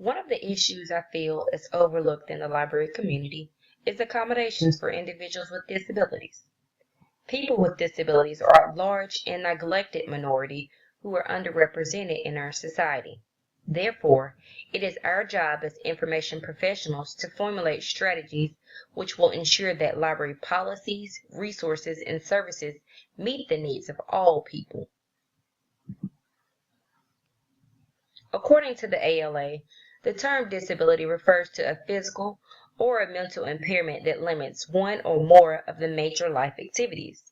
One of the issues I feel is overlooked in the library community is accommodations for individuals with disabilities. People with disabilities are a large and neglected minority who are underrepresented in our society. Therefore, it is our job as information professionals to formulate strategies which will ensure that library policies, resources, and services meet the needs of all people. According to the ALA, the term disability refers to a physical or a mental impairment that limits one or more of the major life activities.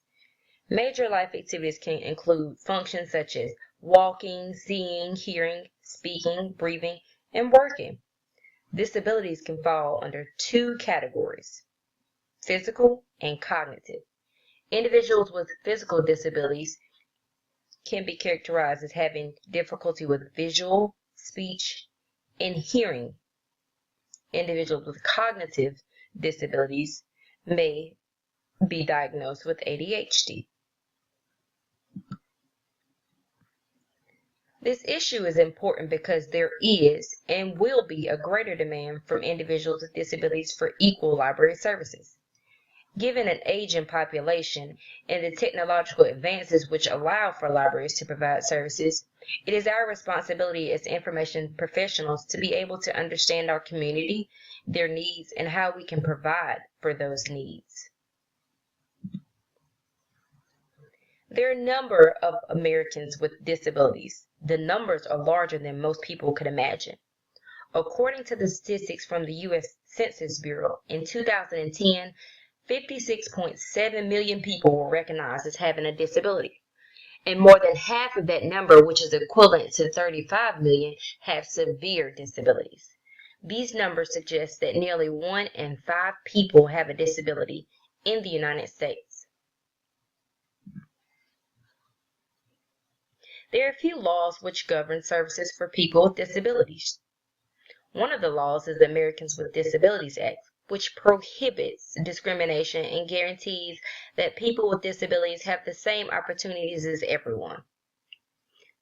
Major life activities can include functions such as walking, seeing, hearing, speaking, breathing, and working. Disabilities can fall under two categories: physical and cognitive. Individuals with physical disabilities can be characterized as having difficulty with visual, speech, and hearing. Individuals with cognitive disabilities may be diagnosed with ADHD. This issue is important because there is and will be a greater demand from individuals with disabilities for equal library services. Given an aging population and the technological advances which allow for libraries to provide services, it is our responsibility as information professionals to be able to understand our community, their needs, and how we can provide for those needs. There are a number of Americans with disabilities. The numbers are larger than most people could imagine. According to the statistics from the U.S. Census Bureau, in 2010, 56.7 million people were recognized as having a disability, and more than half of that number, which is equivalent to 35 million, have severe disabilities. These numbers suggest that nearly 1 in 5 people have a disability in the United States. There are a few laws which govern services for people with disabilities. One of the laws is the Americans with Disabilities Act, which prohibits discrimination and guarantees that people with disabilities have the same opportunities as everyone.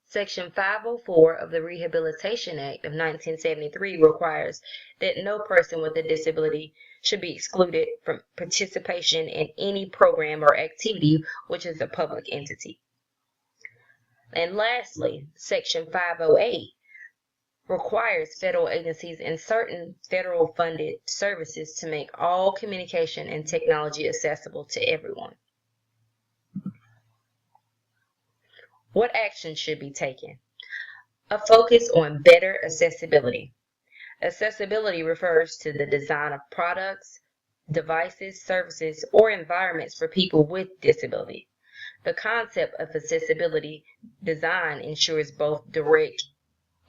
Section 504 of the Rehabilitation Act of 1973 requires that no person with a disability should be excluded from participation in any program or activity which is a public entity. And lastly, Section 508 requires federal agencies and certain federal funded services to make all communication and technology accessible to everyone. What action should be taken? A focus on better accessibility. Accessibility refers to the design of products, devices, services, or environments for people with disability. The concept of accessibility design ensures both direct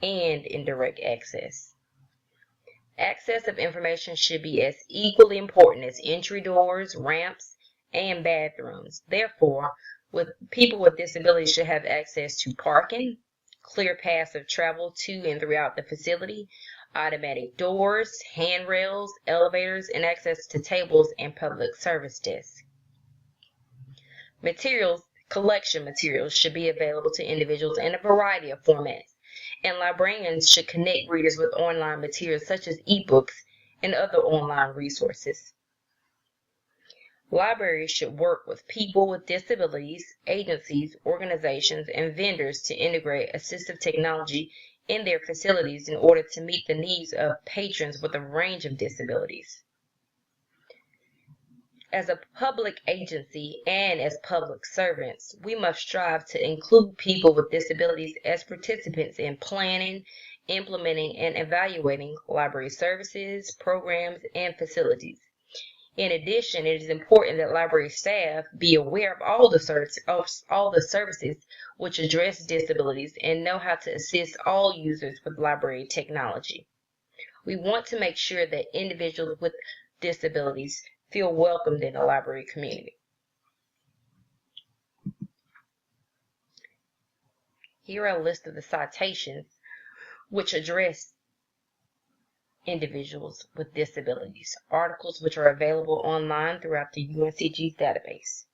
and indirect access. Access of information should be as equally important as entry doors, ramps, and bathrooms. Therefore, people with disabilities should have access to parking, clear paths of travel to and throughout the facility, automatic doors, handrails, elevators, and access to tables and public service desks. Collection materials should be available to individuals in a variety of formats, and librarians should connect readers with online materials such as ebooks and other online resources. Libraries should work with people with disabilities, agencies, organizations, and vendors to integrate assistive technology in their facilities in order to meet the needs of patrons with a range of disabilities. As a public agency and as public servants, we must strive to include people with disabilities as participants in planning, implementing, and evaluating library services, programs, and facilities. In addition, it is important that library staff be aware of all the services which address disabilities and know how to assist all users with library technology. We want to make sure that individuals with disabilities feel welcomed in the library community. Here are a list of the citations which address individuals with disabilities, articles which are available online throughout the UNCG's database.